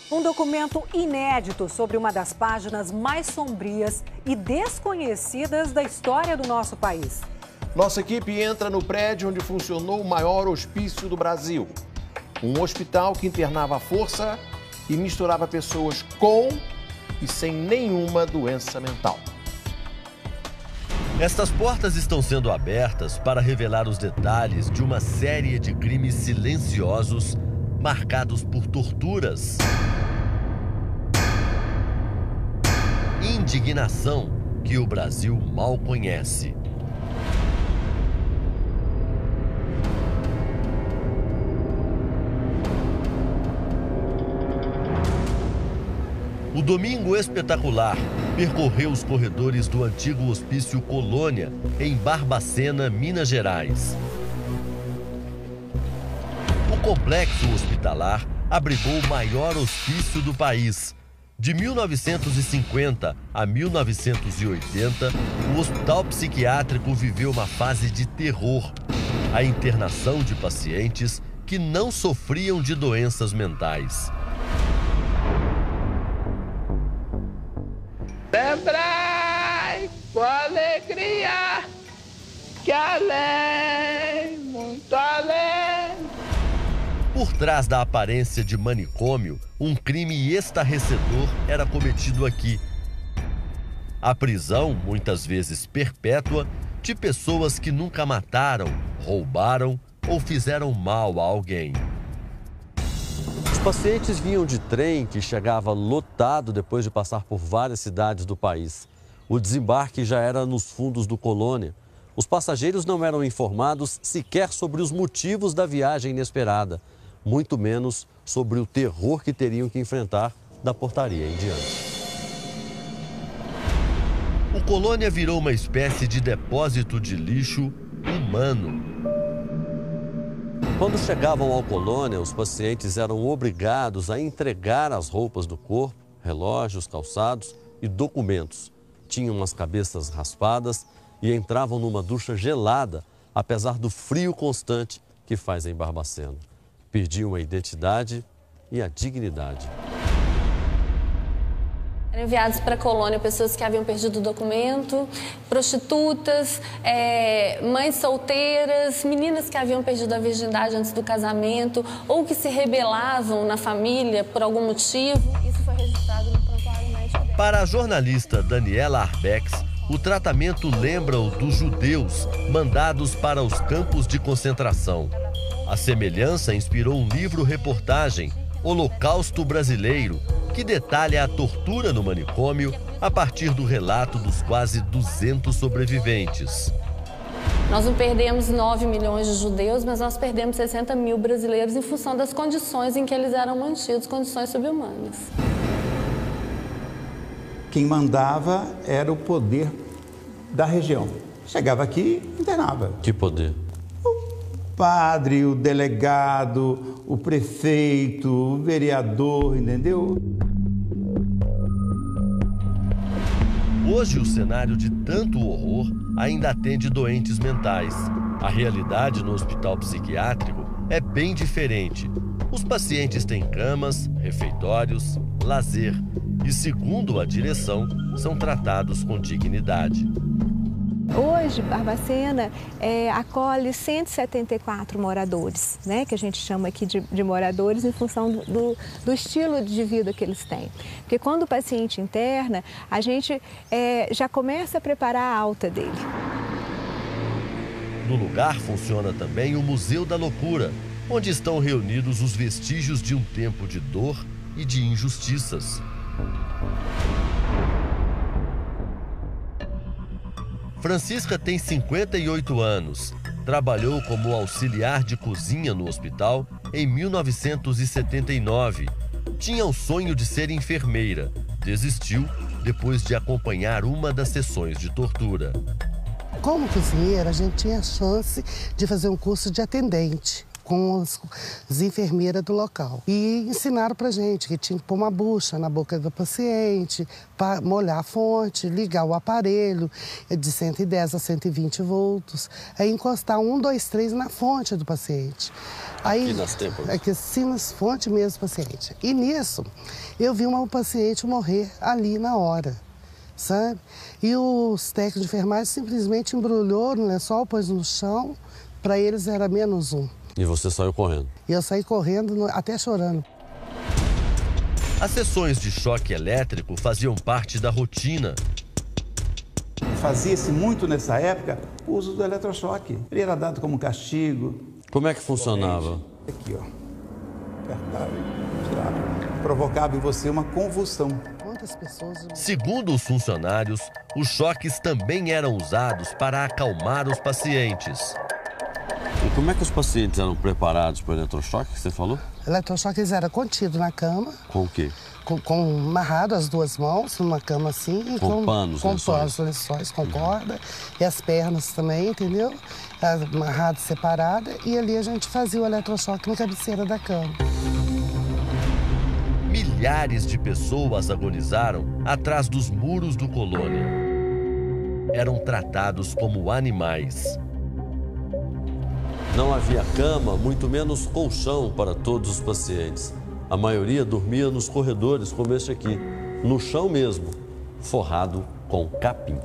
Um documento inédito sobre uma das páginas mais sombrias e desconhecidas da história do nosso país. Nossa equipe entra no prédio onde funcionou o maior hospício do Brasil. Um hospital que internava à força e misturava pessoas com e sem nenhuma doença mental. Estas portas estão sendo abertas para revelar os detalhes de uma série de crimes silenciosos marcados por torturas, indignação que o Brasil mal conhece. O Domingo Espetacular percorreu os corredores do antigo Hospício Colônia, em Barbacena, Minas Gerais. O complexo hospitalar abrigou o maior hospício do país. De 1950 a 1980, o hospital psiquiátrico viveu uma fase de terror. A internação de pacientes que não sofriam de doenças mentais. Lembrai com alegria que além, muito além. Por trás da aparência de manicômio, um crime estarrecedor era cometido aqui. A prisão, muitas vezes perpétua, de pessoas que nunca mataram, roubaram ou fizeram mal a alguém. Os pacientes vinham de trem que chegava lotado depois de passar por várias cidades do país. O desembarque já era nos fundos do Colônia. Os passageiros não eram informados sequer sobre os motivos da viagem inesperada, muito menos sobre o terror que teriam que enfrentar da portaria em diante. O Colônia virou uma espécie de depósito de lixo humano. Quando chegavam ao Colônia, os pacientes eram obrigados a entregar as roupas do corpo, relógios, calçados e documentos. Tinham as cabeças raspadas e entravam numa ducha gelada, apesar do frio constante que faz em Barbacena. Perdiam a identidade e a dignidade. Eram enviados para a colônia pessoas que haviam perdido o documento, prostitutas, mães solteiras, meninas que haviam perdido a virgindade antes do casamento ou que se rebelavam na família por algum motivo. Isso foi registrado no prontuário médico dela. Para a jornalista Daniela Arbex, o tratamento lembra o dos judeus mandados para os campos de concentração. A semelhança inspirou um livro-reportagem, Holocausto Brasileiro, que detalha a tortura no manicômio a partir do relato dos quase 200 sobreviventes. Nós não perdemos 9 milhões de judeus, mas nós perdemos 60 mil brasileiros em função das condições em que eles eram mantidos, condições subhumanas. Quem mandava era o poder da região. Chegava aqui e internava. Que poder? O padre, o delegado, o prefeito, o vereador, entendeu? Hoje, o cenário de tanto horror ainda atende doentes mentais. A realidade no hospital psiquiátrico é bem diferente. Os pacientes têm camas, refeitórios, lazer e, segundo a direção, são tratados com dignidade. Hoje, Barbacena acolhe 174 moradores, né, que a gente chama aqui de moradores em função do estilo de vida que eles têm. Porque quando o paciente interna, a gente já começa a preparar a alta dele. No lugar funciona também o Museu da Loucura, onde estão reunidos os vestígios de um tempo de dor e de injustiças. Francisca tem 58 anos. Trabalhou como auxiliar de cozinha no hospital em 1979. Tinha o sonho de ser enfermeira. Desistiu depois de acompanhar uma das sessões de tortura. Como cozinheira, a gente tinha a chance de fazer um curso de atendente. com as enfermeiras do local. E ensinaram pra gente que tinha que pôr uma bucha na boca do paciente, para molhar a fonte, ligar o aparelho de 110 a 120 volts, aí encostar 1, 2, 3 na fonte do paciente. Aí, aqui nas têmporas? Aqui assim nas fontes mesmo do paciente. E nisso, eu vi uma paciente morrer ali na hora, sabe? E os técnicos de enfermagem simplesmente embrulhou no lençol, pôs no chão, para eles era -1. E você saiu correndo? E eu saí correndo, até chorando. As sessões de choque elétrico faziam parte da rotina. Fazia-se muito nessa época o uso do eletrochoque. Ele era dado como castigo. Como é que funcionava? Aqui, ó. Apertava e tirava. Provocava em você uma convulsão. Quantas pessoas... Segundo os funcionários, os choques também eram usados para acalmar os pacientes. E como é que os pacientes eram preparados para o eletrochoque que você falou? O eletrochoque eles eram contidos na cama. Com o quê? Com amarrado as duas mãos numa cama assim. E com panos, com lençóis. Lençóis, com corda. E as pernas também, entendeu? Amarrado, separada. E ali a gente fazia o eletrochoque na cabeceira da cama. Milhares de pessoas agonizaram atrás dos muros do Colônia. Eram tratados como animais. Não havia cama, muito menos colchão para todos os pacientes. A maioria dormia nos corredores, como este aqui, no chão mesmo, forrado com capim.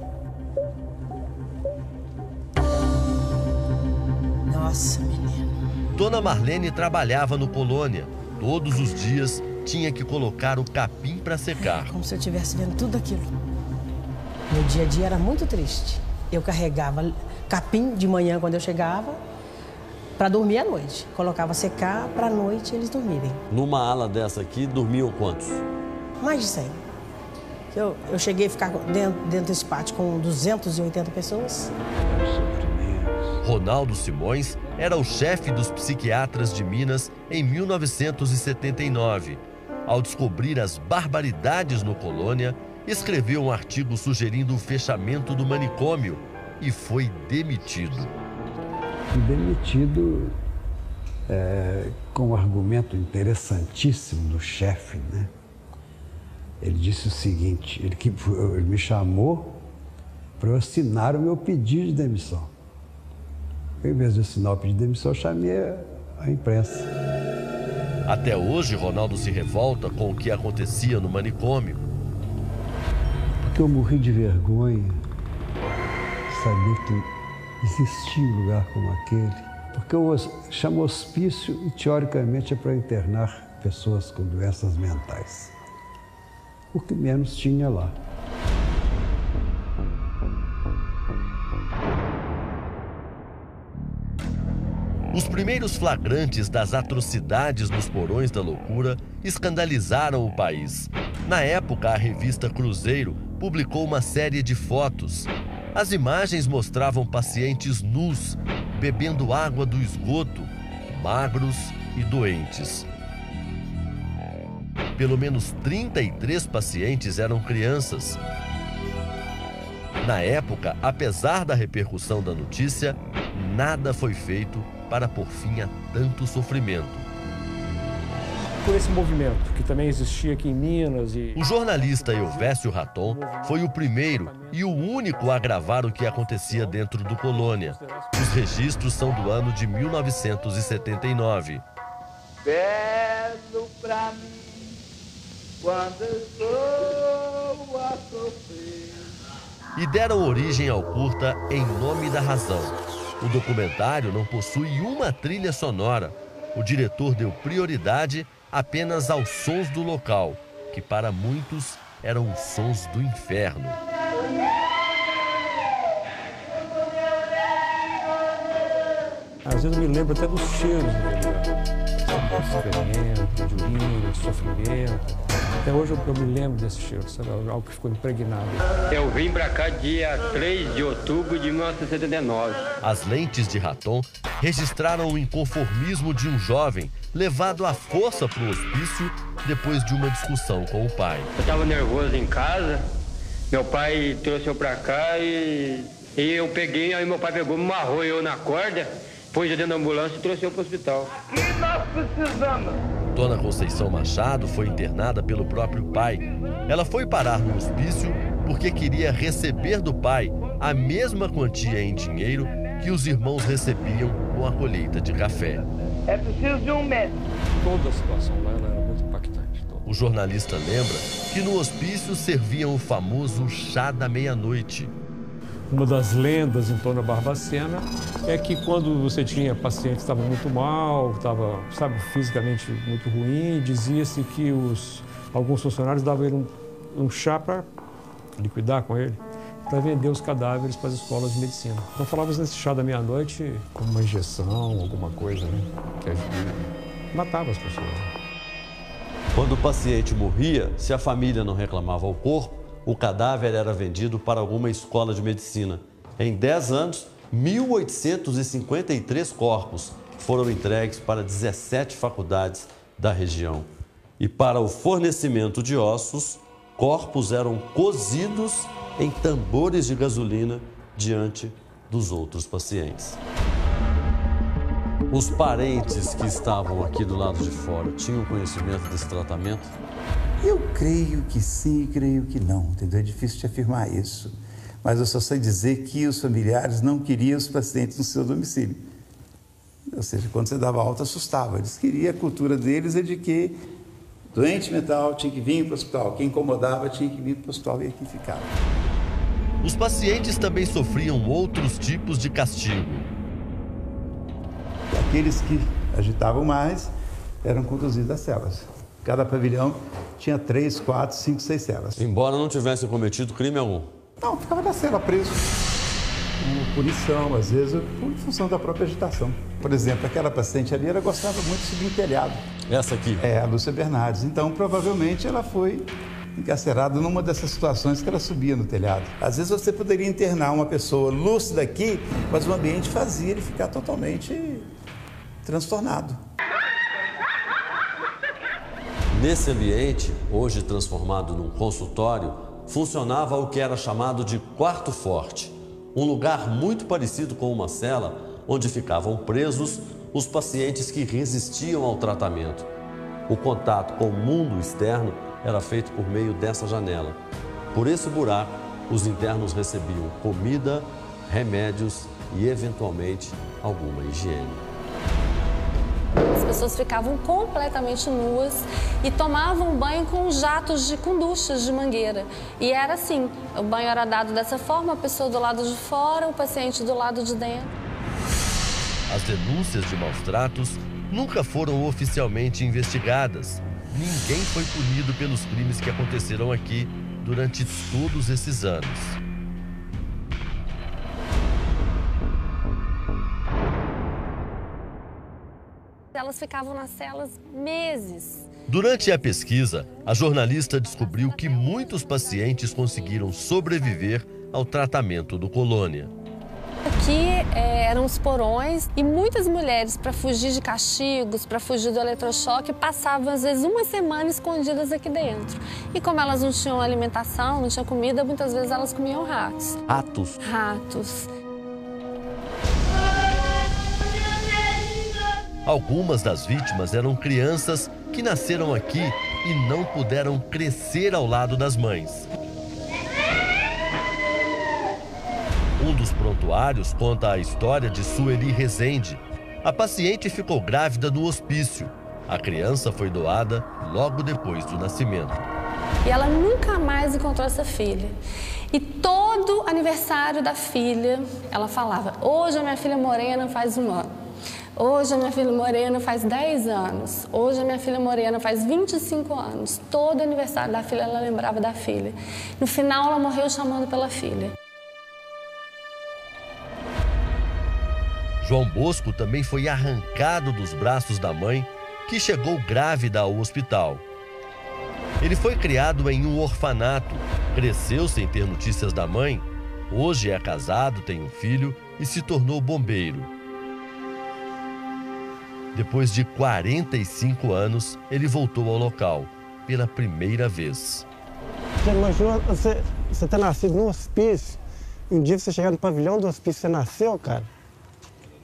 Nossa, menino. Dona Marlene trabalhava no Colônia. Todos os dias tinha que colocar o capim para secar. Como se eu estivesse vendo tudo aquilo. Meu dia a dia era muito triste. Eu carregava capim de manhã quando eu chegava, para dormir à noite. Colocava secar para à noite eles dormirem. Numa ala dessa aqui, dormiam quantos? Mais de 100. Eu cheguei a ficar dentro desse pátio com 280 pessoas. Ronaldo Simões era o chefe dos psiquiatras de Minas em 1979. Ao descobrir as barbaridades no Colônia, escreveu um artigo sugerindo o fechamento do manicômio e foi demitido. Fui demitido com um argumento interessantíssimo do chefe, né? Ele disse o seguinte, ele me chamou para eu assinar o meu pedido de demissão. Em vez de assinar o pedido de demissão, eu chamei a imprensa. Até hoje, Ronaldo se revolta com o que acontecia no manicômio. Porque eu morri de vergonha de saber que existia um lugar como aquele. Porque eu chamo hospício e, teoricamente, é para internar pessoas com doenças mentais. O que menos tinha lá. Os primeiros flagrantes das atrocidades nos porões da loucura escandalizaram o país. Na época, a revista Cruzeiro publicou uma série de fotos. As imagens mostravam pacientes nus, bebendo água do esgoto, magros e doentes. Pelo menos 33 pacientes eram crianças. Na época, apesar da repercussão da notícia, nada foi feito para pôr fim a tanto sofrimento. Por esse movimento, que também existia aqui em Minas e... O jornalista Elvésio Raton foi o primeiro e o único a gravar o que acontecia dentro do Colônia. Os registros são do ano de 1979. Belo pra mim, quando estou a sofrer. E deram origem ao curta Em Nome da Razão. O documentário não possui uma trilha sonora. O diretor deu prioridade apenas aos sons do local, que para muitos eram os sons do inferno. Às vezes eu me lembro até dos cheiros do lugar. Excremento, de urina, sofrimento. Até hoje eu me lembro desse cheiro, sabe? Algo que ficou impregnado. Eu vim pra cá dia 3 de outubro de 1979. As lentes de Raton registraram o inconformismo de um jovem levado à força para o hospício depois de uma discussão com o pai. Eu estava nervoso em casa, meu pai trouxe eu pra cá e eu peguei, aí meu pai pegou, me amarrou eu na corda pôs dentro da ambulância e trouxe para o hospital. O que nós precisamos? Dona Conceição Machado foi internada pelo próprio pai. Ela foi parar no hospício porque queria receber do pai a mesma quantia em dinheiro que os irmãos recebiam com a colheita de café. É preciso de um médico. Toda a situação lá era muito impactante. O jornalista lembra que no hospício serviam o famoso chá da meia-noite. Uma das lendas em torno da Barbacena é que quando você tinha paciente que estava muito mal, estava, fisicamente muito ruim, dizia-se que alguns funcionários davam ele um chá para liquidar com ele, para vender os cadáveres para as escolas de medicina. Então falávamos nesse chá da meia-noite como uma injeção, alguma coisa, né, que matava as pessoas. Quando o paciente morria, se a família não reclamava ao corpo, o cadáver era vendido para alguma escola de medicina. Em 10 anos, 1.853 corpos foram entregues para 17 faculdades da região. E para o fornecimento de ossos, corpos eram cozidos em tambores de gasolina diante dos outros pacientes. Os parentes que estavam aqui do lado de fora tinham conhecimento desse tratamento? Eu creio que sim e creio que não, entendeu? É difícil de afirmar isso. Mas eu só sei dizer que os familiares não queriam os pacientes no seu domicílio. Ou seja, quando você dava alta, assustava. Eles queriam, a cultura deles é de que doente mental tinha que vir para o hospital, quem incomodava tinha que vir para o hospital e aqui ficava. Os pacientes também sofriam outros tipos de castigo. Aqueles que agitavam mais eram conduzidos às celas. Cada pavilhão tinha 3, 4, 5, 6 celas. Embora não tivessem cometido crime algum? Não, ficava na cela preso. Uma punição, às vezes, por função da própria agitação. Por exemplo, aquela paciente ali, ela gostava muito de subir em telhado. Essa aqui? É, a Lúcia Bernardes. Então, provavelmente, ela foi encarcerada numa dessas situações que ela subia no telhado. Às vezes, você poderia internar uma pessoa lúcida aqui, mas o ambiente fazia ele ficar totalmente transtornado. Nesse ambiente, hoje transformado num consultório, funcionava o que era chamado de quarto forte, um lugar muito parecido com uma cela onde ficavam presos os pacientes que resistiam ao tratamento. O contato com o mundo externo era feito por meio dessa janela. Por esse buraco, os internos recebiam comida, remédios e, eventualmente, alguma higiene. As pessoas ficavam completamente nuas e tomavam banho com duchas de mangueira. E era assim, o banho era dado dessa forma, a pessoa do lado de fora, o paciente do lado de dentro. As denúncias de maus-tratos nunca foram oficialmente investigadas. Ninguém foi punido pelos crimes que aconteceram aqui durante todos esses anos. Elas ficavam nas celas meses. Durante a pesquisa, a jornalista descobriu que muitos pacientes conseguiram sobreviver ao tratamento do Colônia. Aqui eram os porões e muitas mulheres, para fugir de castigos, para fugir do eletrochoque, passavam às vezes uma semana escondidas aqui dentro. E como elas não tinham alimentação, não tinham comida, muitas vezes elas comiam ratos. Ratos? Ratos. Algumas das vítimas eram crianças que nasceram aqui e não puderam crescer ao lado das mães. Um dos prontuários conta a história de Sueli Rezende. A paciente ficou grávida no hospício. A criança foi doada logo depois do nascimento. E ela nunca mais encontrou essa filha. E todo aniversário da filha, ela falava: hoje a minha filha morena faz 1 ano. Hoje a minha filha morena faz 10 anos. Hoje a minha filha morena faz 25 anos. Todo aniversário da filha ela lembrava da filha. No final ela morreu chamando pela filha. João Bosco também foi arrancado dos braços da mãe, que chegou grávida ao hospital. Ele foi criado em um orfanato, cresceu sem ter notícias da mãe, hoje é casado, tem um filho e se tornou bombeiro. Depois de 45 anos, ele voltou ao local, pela primeira vez. Já imaginou você ter nascido no hospício, e um dia você chegar no pavilhão do hospício, você nasceu, cara?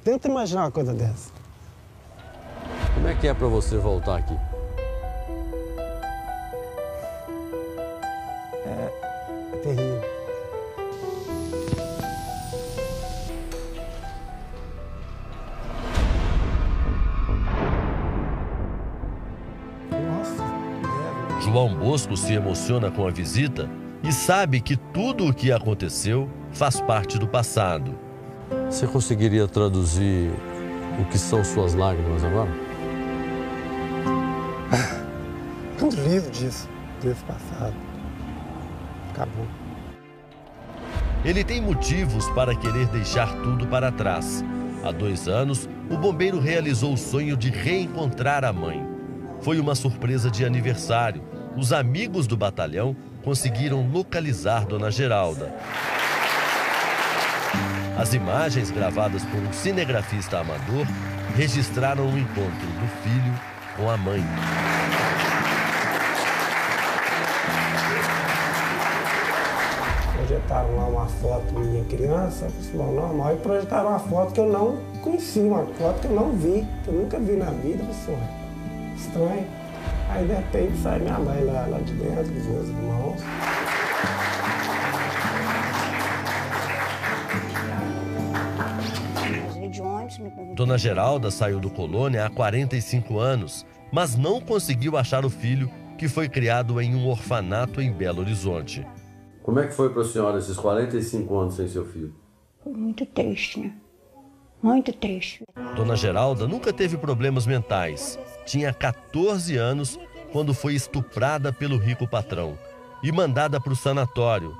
Tenta imaginar uma coisa dessa. Como é que é para você voltar aqui? É terrível. João Bosco se emociona com a visita e sabe que tudo o que aconteceu faz parte do passado. Você conseguiria traduzir o que são suas lágrimas agora? Tudo livre disso, desse passado. Acabou. Ele tem motivos para querer deixar tudo para trás. Há 2 anos, o bombeiro realizou o sonho de reencontrar a mãe. Foi uma surpresa de aniversário. Os amigos do batalhão conseguiram localizar Dona Geralda. As imagens gravadas por um cinegrafista amador registraram o encontro do filho com a mãe. Projetaram lá uma foto minha criança, pessoal normal, e projetaram uma foto que eu não conhecia, uma foto que eu não vi, que eu nunca vi na vida, pessoal. Estranho. Aí de repente sai minha mãe lá de dentro, com os meus irmãos. Dona Geralda saiu do Colônia há 45 anos, mas não conseguiu achar o filho, que foi criado em um orfanato em Belo Horizonte. Como é que foi para a senhora esses 45 anos sem seu filho? Foi muito triste, né? Muito triste. Dona Geralda nunca teve problemas mentais. Tinha 14 anos quando foi estuprada pelo rico patrão e mandada para o sanatório.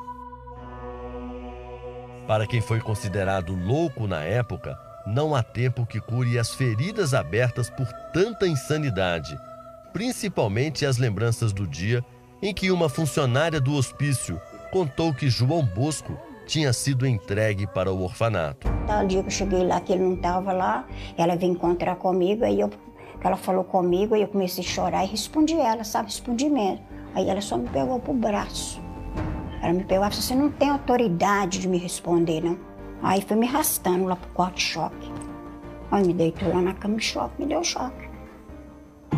Para quem foi considerado louco na época, não há tempo que cure as feridas abertas por tanta insanidade, principalmente as lembranças do dia em que uma funcionária do hospício contou que João Bosco tinha sido entregue para o orfanato. Tal dia que eu cheguei lá, que ele não estava lá, ela veio encontrar comigo, aí ela falou comigo, aí eu comecei a chorar e respondi ela, sabe, respondi mesmo. Aí ela só me pegou pro braço. Ela me pegou e falou, você não tem autoridade de me responder, não. Aí foi me arrastando lá pro quarto de choque. Aí me deitou lá na cama de choque, me deu choque.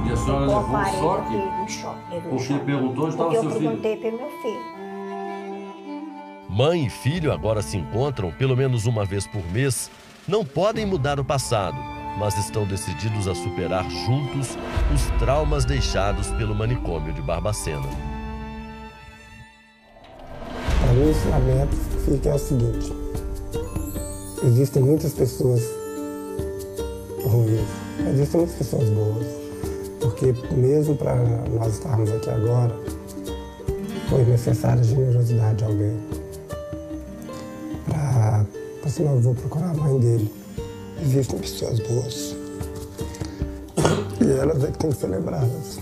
E a senhora levou um choque? Um choque, levou um Porque choque. perguntou onde estava seu filho? Eu perguntei pelo meu filho. Mãe e filho agora se encontram pelo menos uma vez por mês. Não podem mudar o passado, mas estão decididos a superar juntos os traumas deixados pelo manicômio de Barbacena. Para mim, o ensinamento fica é o seguinte: existem muitas pessoas ruins, existem muitas pessoas boas, porque mesmo para nós estarmos aqui agora, foi necessária a generosidade de alguém. Senão eu vou procurar a mãe dele. Existem pessoas boas. E elas é que têm que ser lembradas.